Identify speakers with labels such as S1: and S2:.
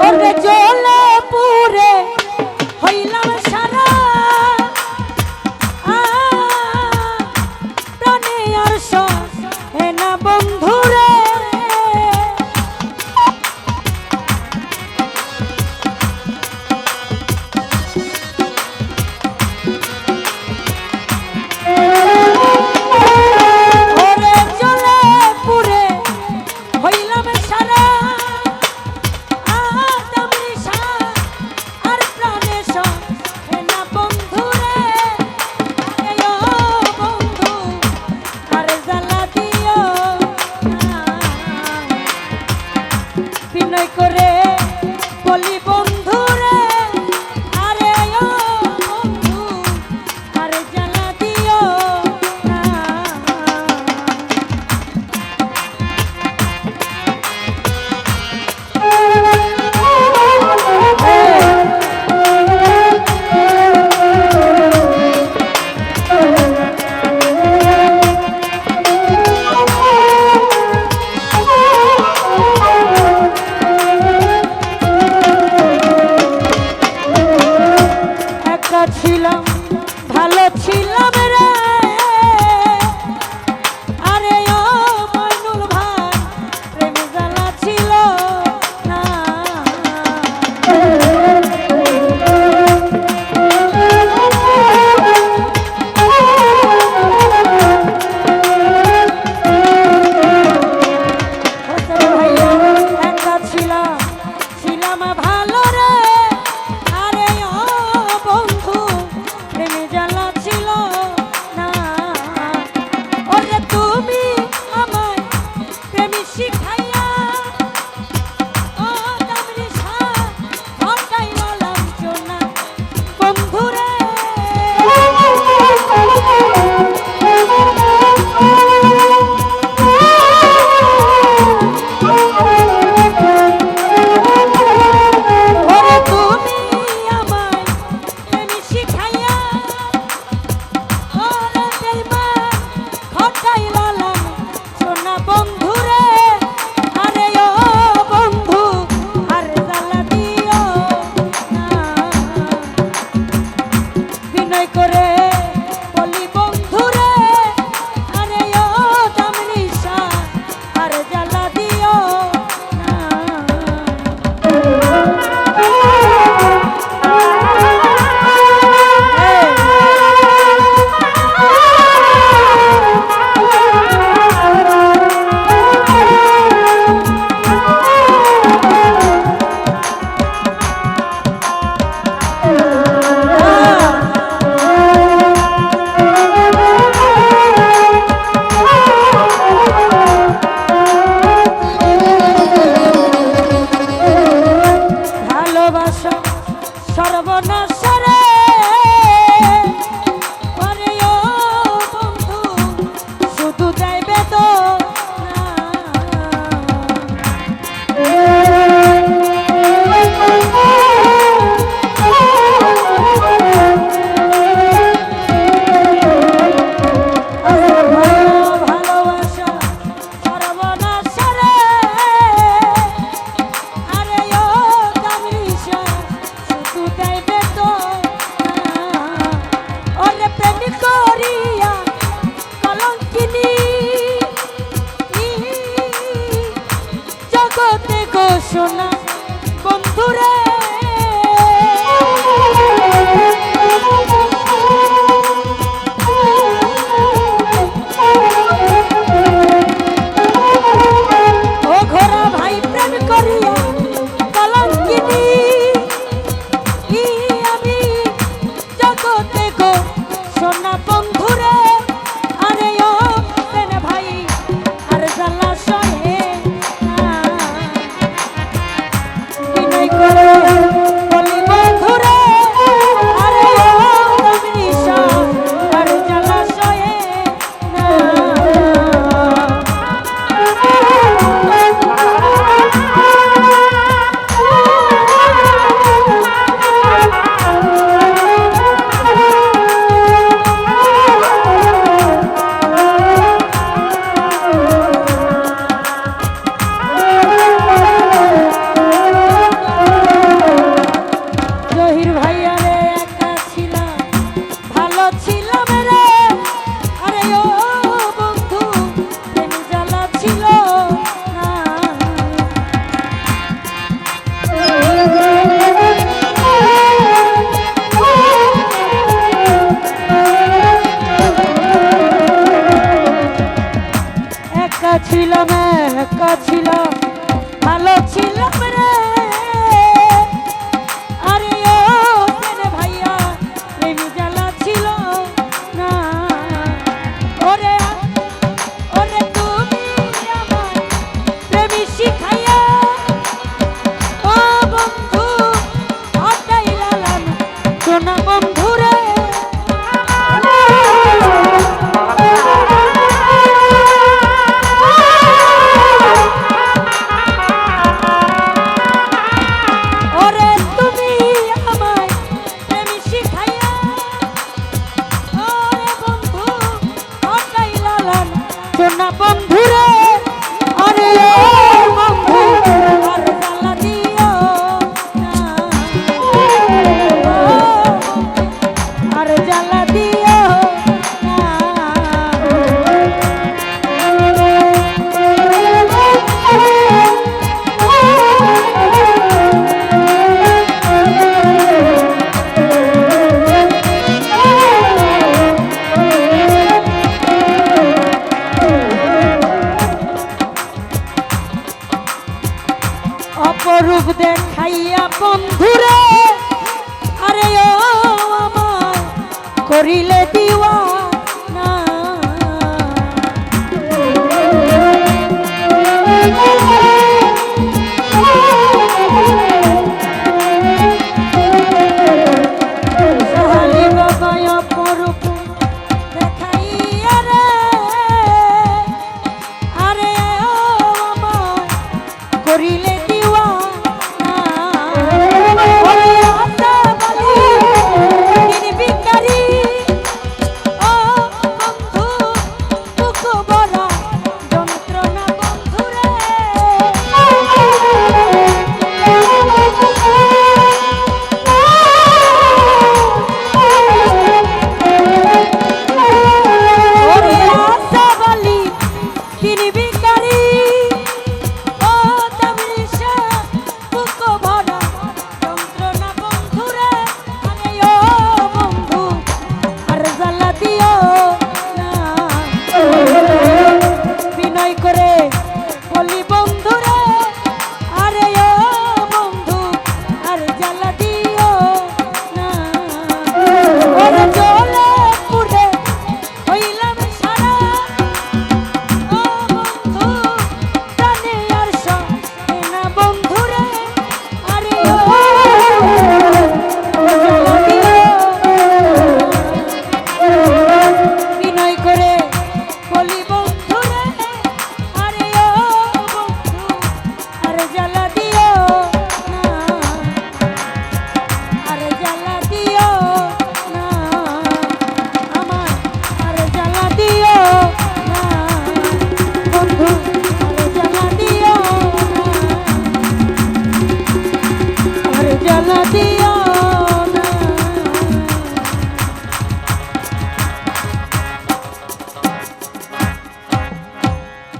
S1: ওরে জ্বলে পুরে হইলাম সারা প্রাণে আর সহে না বন্ধুরে করে বলি বন্ধুরে আরে ও বন্ধু আরে জ্বালা দিও না ছিলাম ভালো ছিলাম রে আরে ও মইনুল ভাই প্রেম জ্বালা ছিল না একা ছিলাম ভালো রে আরে ও বন্ধু প্রেমে জ্বালা ছিল না ওরে তুমি আমায় প্রেমী শিখাইয়া ও দামরি ঘটাই বলাম শোনা বন্ধুরে করে বলি বন্ধুরে আরে ও দামনিশা আর জ্বালা দিও না সর্বনাশ রে আরে ও বন্ধু শুধু যাইবে তো ভালোবাসা সর্বনাশ রে আরে ও দামরিশা যাইবে তো ওরে প্রেম করিয়া কলঙ্কিনী জগতে ঘোষণা বন্ধুরে ও ঘোড়া ভাই প্রেম করিয়া কলঙ্কিনী সোনা বন্ধুরে আরে ও প্রেম ভাই আর জ্বালা সহে না বিনয় করে ছিলাম রে আরে ও প্রেমে ভাইয়া প্রেমী জ্বালা ছিল না ওরে ওরে তুমি আমার প্রেমী শিখাইয়া ও বন্ধু আটাইলাম সোনা বন্ধু রে ওরে তুমি আমায় প্রেমী শিখাইয়া ওরে বন্ধু আটাইলাম সোনা বন্ধু রে আরে ও বন্ধু আর জ্বালা দিও না আর জ্বালা দিও না অপরূপ দেখাইয়া বন্ধুরে আরে ও আমার করিলে দিওয়া